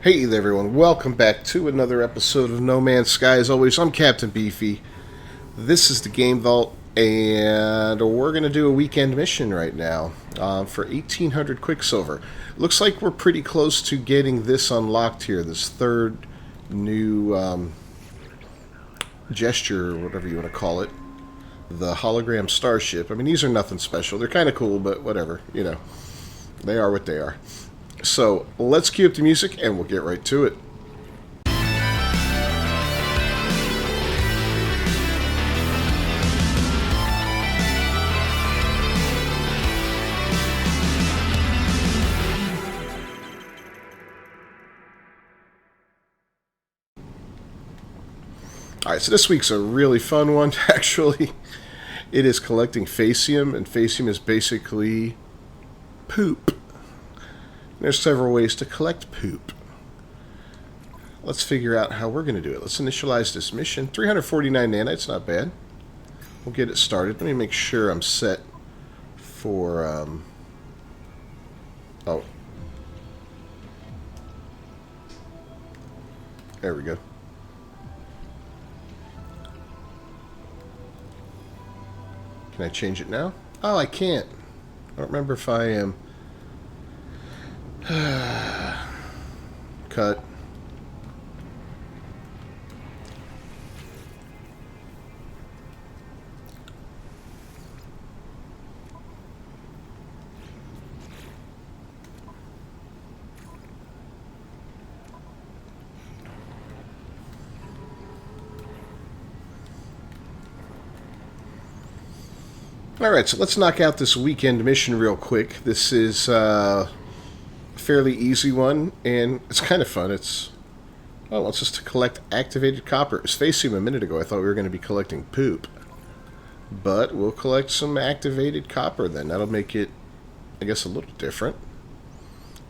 Hey there, everyone. Welcome back to another episode of No Man's Sky. As always, I'm Captain Beefy. This is the Game Vault, and we're going to do a weekend mission right now for 1800 Quicksilver. Looks like we're pretty close to getting this unlocked here, this third new gesture, or whatever you want to call it. The hologram starship. I mean, these are nothing special. They're kind of cool, but whatever. You know, they are what they are. So, let's cue up the music and we'll get right to it. Alright, so this week's a really fun one, actually. It is collecting facium, and facium is basically poop. There's several ways to collect poop. Let's figure out how we're going to do it. Let's initialize this mission. 349 nanites, not bad. We'll get it started. Let me make sure I'm set for... Oh. There we go. Can I change it now? Oh, I can't. I don't remember if I am... Cut. Alright, so let's knock out this weekend mission real quick. This is fairly easy one, and it's kind of fun. It wants us to collect activated copper. It was facium a minute ago. I thought we were going to be collecting poop. But we'll collect some activated copper then. That'll make it, I guess, a little different.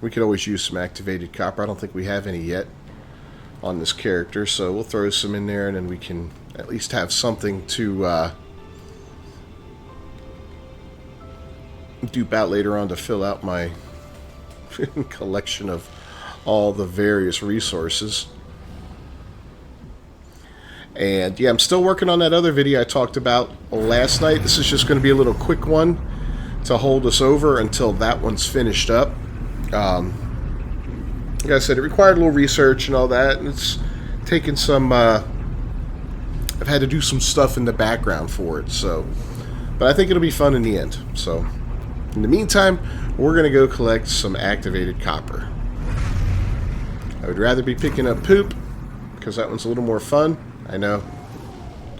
We could always use some activated copper. I don't think we have any yet on this character, so we'll throw some in there, and then we can at least have something to dupe out later on to fill out my collection of all the various resources. And yeah, I'm still working on that other video I talked about last night. This is just going to be a little quick one to hold us over until that one's finished up. Like I said, it required a little research and all that, and it's taken some I've had to do some stuff in the background for it, so but I think it'll be fun in the end. So in the meantime, we're going to go collect some activated copper. I would rather be picking up poop, because that one's a little more fun. I know.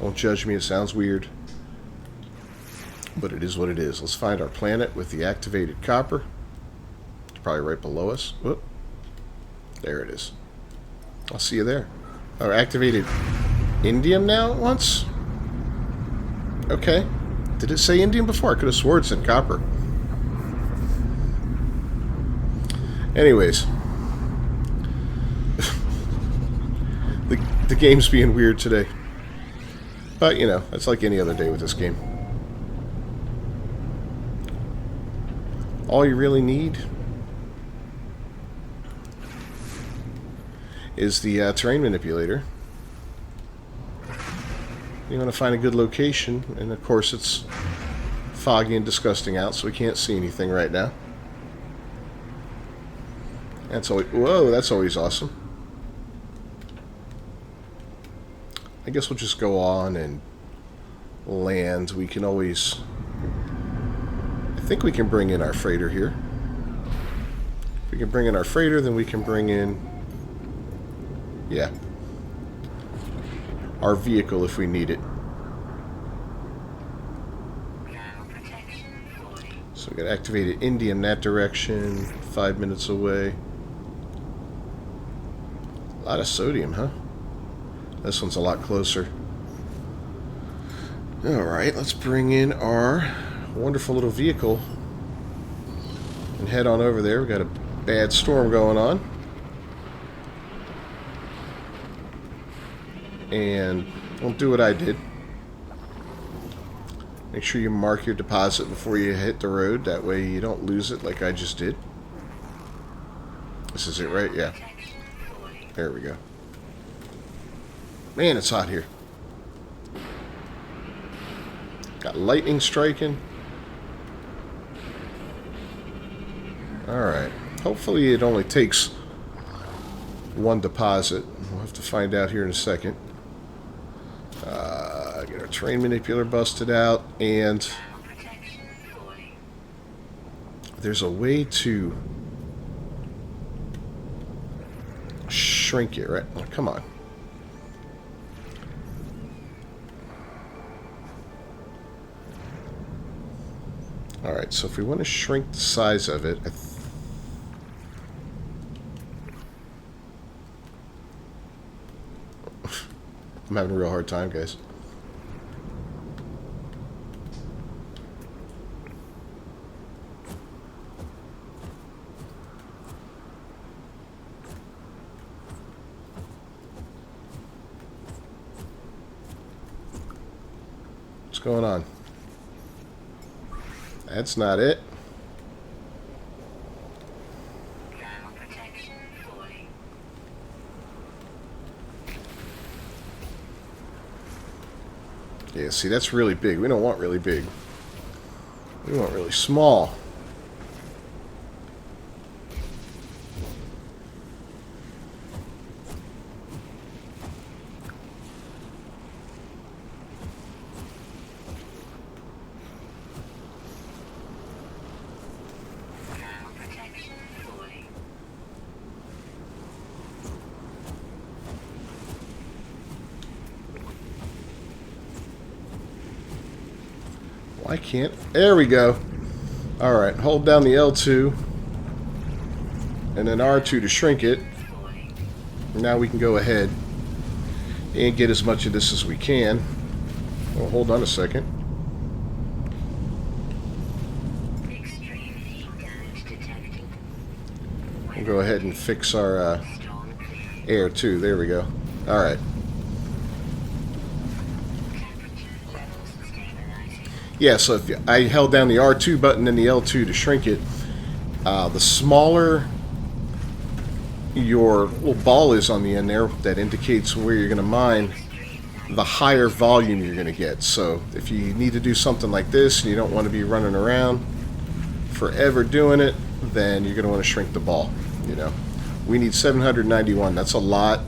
Don't judge me, it sounds weird. But it is what it is. Let's find our planet with the activated copper. It's probably right below us. Whoop. There it is. I'll see you there. Oh, activated indium now at once? Okay. Did it say indium before? I could have sworn it said copper. Anyways, the game's being weird today. But, you know, it's like any other day with this game. All you really need is the terrain manipulator. You want to find a good location, and of course it's foggy and disgusting out, so we can't see anything right now. That's always, whoa, that's always awesome. I guess we'll just go on and land. We can always... I think we can bring in our freighter here. If we can bring in our freighter, then we can bring in... yeah. Our vehicle if we need it. So we got activated India in that direction. 5 minutes away. A lot of sodium, huh? This one's a lot closer. Alright, let's bring in our wonderful little vehicle and head on over there. We got a bad storm going on. And don't do what I did. Make sure you mark your deposit before you hit the road. That way you don't lose it like I just did. This is it, right? Yeah. There we go. Man, it's hot here. Got lightning striking. Alright. Hopefully it only takes one deposit. We'll have to find out here in a second. Get our terrain manipulator busted out, and there's a way to shrink it, right? Oh, come on. Alright, so if we want to shrink the size of it, I'm having a real hard time, guys. What's going on? That's not it. Yeah, see, that's really big. We don't want really big. We want really small. I can't. There we go. Alright, hold down the L2 and then R2 to shrink it. Now we can go ahead and get as much of this as we can. Well, hold on a second. We'll go ahead and fix our air too. There we go. Alright. Yeah, so if I held down the R2 button and the L2 to shrink it, the smaller your little ball is on the end there, that indicates where you're going to mine, the higher volume you're going to get. So if you need to do something like this and you don't want to be running around forever doing it, then you're going to want to shrink the ball. You know, we need 791. That's a lot.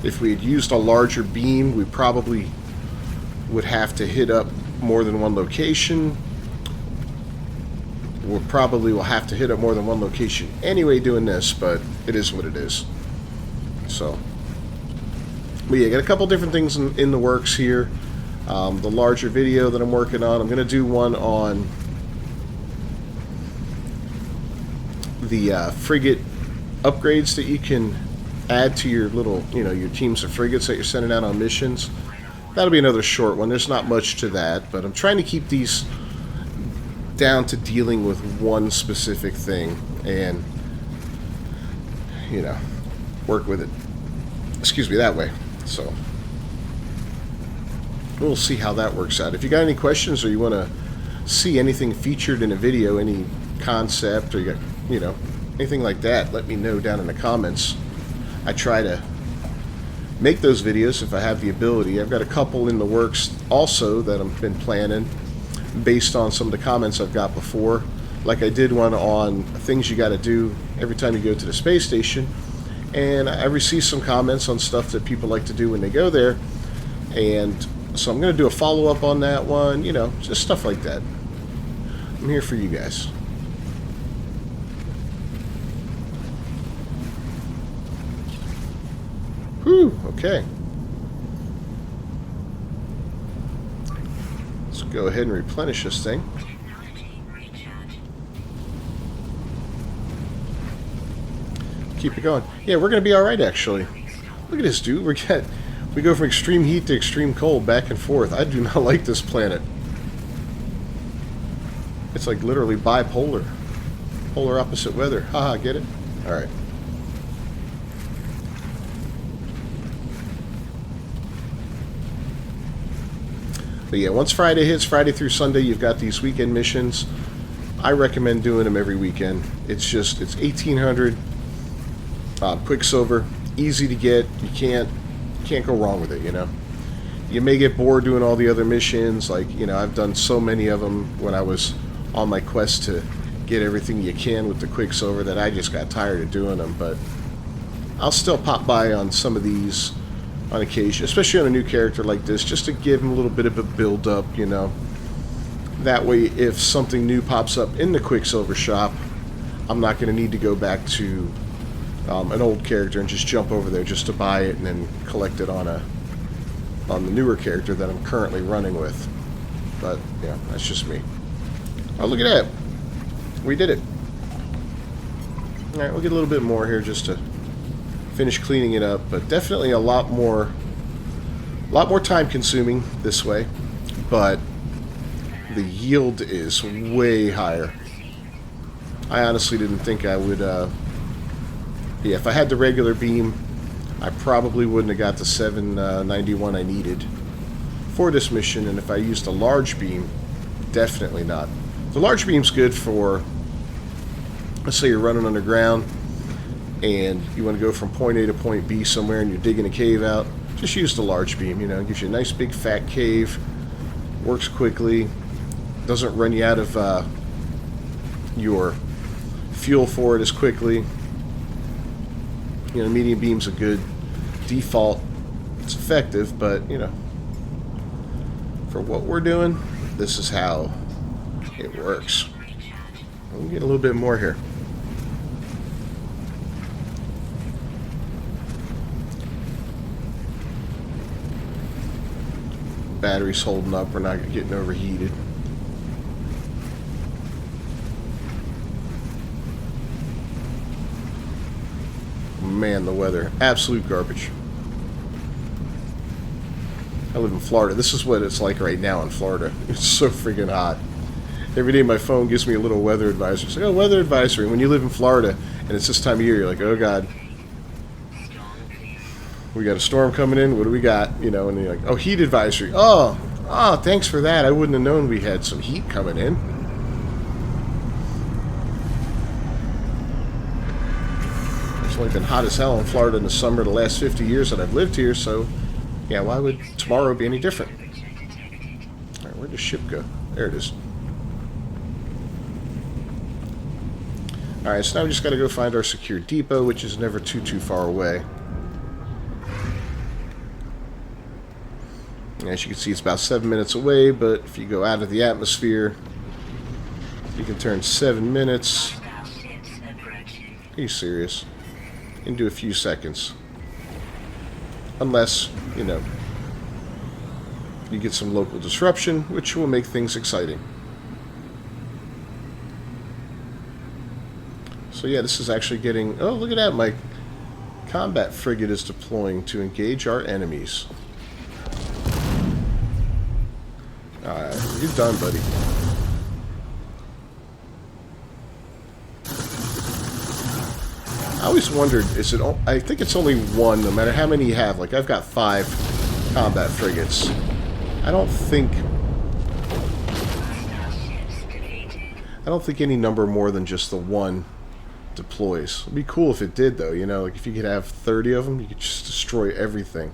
If we had used a larger beam, we probably would have to hit up more than one location. We probably will have to hit up more than one location anyway doing this, but it is what it is. So, but yeah, got a couple different things in the works here. The larger video that I'm working on, I'm going to do one on the frigate upgrades that you can add to your little, you know, your teams of frigates that you're sending out on missions. That'll be another short one. There's not much to that, but I'm trying to keep these down to dealing with one specific thing and, you know, work with it, excuse me, that way. So we'll see how that works out. If you got any questions or you want to see anything featured in a video, any concept, or you got, you know, anything like that, let me know down in the comments. I try to make those videos if I have the ability. I've got a couple in the works also that I've been planning based on some of the comments I've got before. Like I did one on things you got to do every time you go to the space station, and I received some comments on stuff that people like to do when they go there, and so I'm going to do a follow-up on that one, you know, just stuff like that. I'm here for you guys. Whew, okay. Let's go ahead and replenish this thing. Keep it going. Yeah, we're going to be alright, actually. Look at this, dude. We go from extreme heat to extreme cold, back and forth. I do not like this planet. It's like literally bipolar. Polar opposite weather. Haha, get it? Alright. But yeah, once Friday hits, Friday through Sunday, you've got these weekend missions. I recommend doing them every weekend. It's just, it's 1,800 Quicksilver, easy to get. You can't go wrong with it, you know. You may get bored doing all the other missions, like, you know, I've done so many of them when I was on my quest to get everything you can with the Quicksilver that I just got tired of doing them, but I'll still pop by on some of these on occasion, especially on a new character like this, just to give him a little bit of a build-up, you know. That way, if something new pops up in the Quicksilver shop, I'm not going to need to go back to an old character and just jump over there just to buy it and then collect it on the newer character that I'm currently running with. But yeah, that's just me. Oh, look at that! We did it. All right, we'll get a little bit more here just to finish cleaning it up, but definitely a lot more time consuming this way, but the yield is way higher. I honestly didn't think I would, yeah, if I had the regular beam, I probably wouldn't have got the 791 I needed for this mission, and if I used a large beam, definitely not. The large beam's good for, let's say you're running underground, and you want to go from point A to point B somewhere and you're digging a cave out, just use the large beam, you know. It gives you a nice big fat cave, works quickly, doesn't run you out of your fuel for it as quickly. You know, medium beam's a good default. It's effective, but, you know, for what we're doing, this is how it works. We'll get a little bit more here. Battery's holding up, we're not getting overheated. Man, the weather, absolute garbage. I live in Florida. This is what it's like right now in Florida. It's so freaking hot. Every day my phone gives me a little weather advisory. It's like, oh, weather advisory. When you live in Florida and it's this time of year, you're like, oh God, we got a storm coming in. What do we got? You know, and you're like, oh, heat advisory. Oh, thanks for that. I wouldn't have known we had some heat coming in. It's only been hot as hell in Florida in the summer the last 50 years that I've lived here, so yeah, why would tomorrow be any different? All right, where'd the ship go? There it is. All right, so now we just got to go find our secure depot, which is never too far away. As you can see, it's about 7 minutes away, but if you go out of the atmosphere, you can turn 7 minutes. Are you serious? Into a few seconds. Unless, you know, you get some local disruption, which will make things exciting. So yeah, this is actually getting... Oh, look at that, my combat frigate is deploying to engage our enemies. Alright, you're done, buddy. I always wondered, is it... I think it's only one, no matter how many you have. Like, I've got 5 combat frigates. I don't think any number more than just the one deploys. It'd be cool if it did, though, you know? Like, if you could have 30 of them, you could just destroy everything.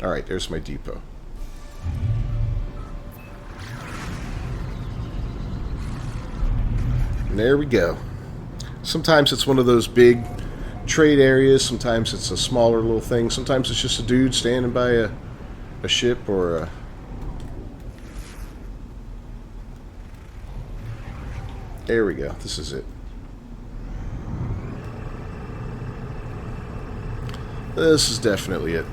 Alright, there's my depot. And there we go. Sometimes it's one of those big trade areas. Sometimes it's a smaller little thing. Sometimes it's just a dude standing by a ship or a... There we go. This is it. This is definitely it.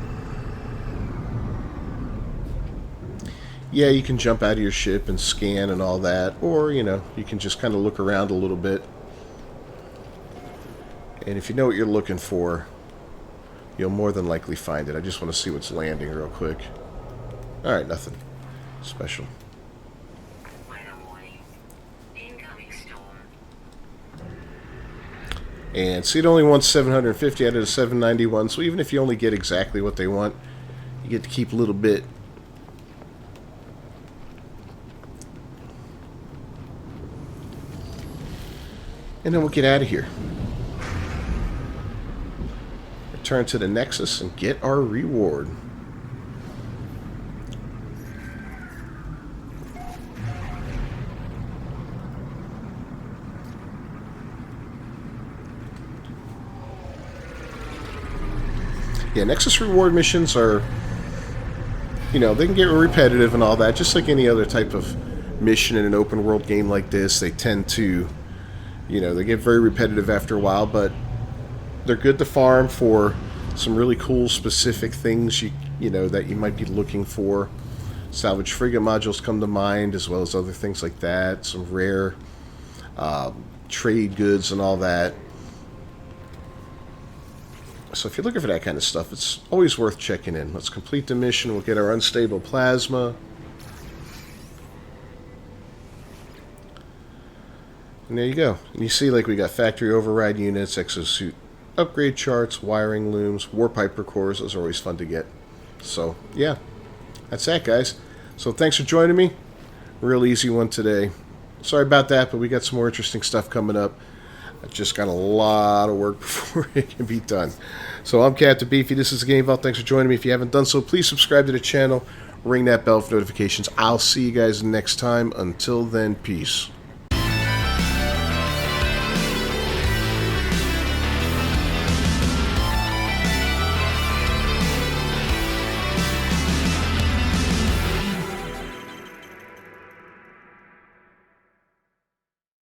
Yeah, you can jump out of your ship and scan and all that, or, you know, you can just kind of look around a little bit. And if you know what you're looking for, you'll more than likely find it. I just want to see what's landing real quick. Alright, nothing special. And see, it only wants 750 out of the 791, so even if you only get exactly what they want, you get to keep a little bit. And then we'll get out of here. return to the Nexus and get our reward. Yeah, Nexus reward missions are, you know, they can get repetitive and all that, just like any other type of mission in an open world game like this. They tend to, you know, they get very repetitive after a while, but they're good to farm for some really cool specific things you know that you might be looking for. Salvage frigate modules come to mind, as well as other things like that. Some rare trade goods and all that. So if you're looking for that kind of stuff, it's always worth checking in. Let's complete the mission. We'll get our unstable plasma. And there you go. And you see, like, we got factory override units, exosuit upgrade charts, wiring looms, warp hypercores. Those are always fun to get. So, yeah. That's that, guys. So thanks for joining me. Real easy one today. Sorry about that, but we got some more interesting stuff coming up. I just got a lot of work before it can be done. So I'm Captain Beefy. This is Game Vault. Thanks for joining me. If you haven't done so, please subscribe to the channel. Ring that bell for notifications. I'll see you guys next time. Until then, peace.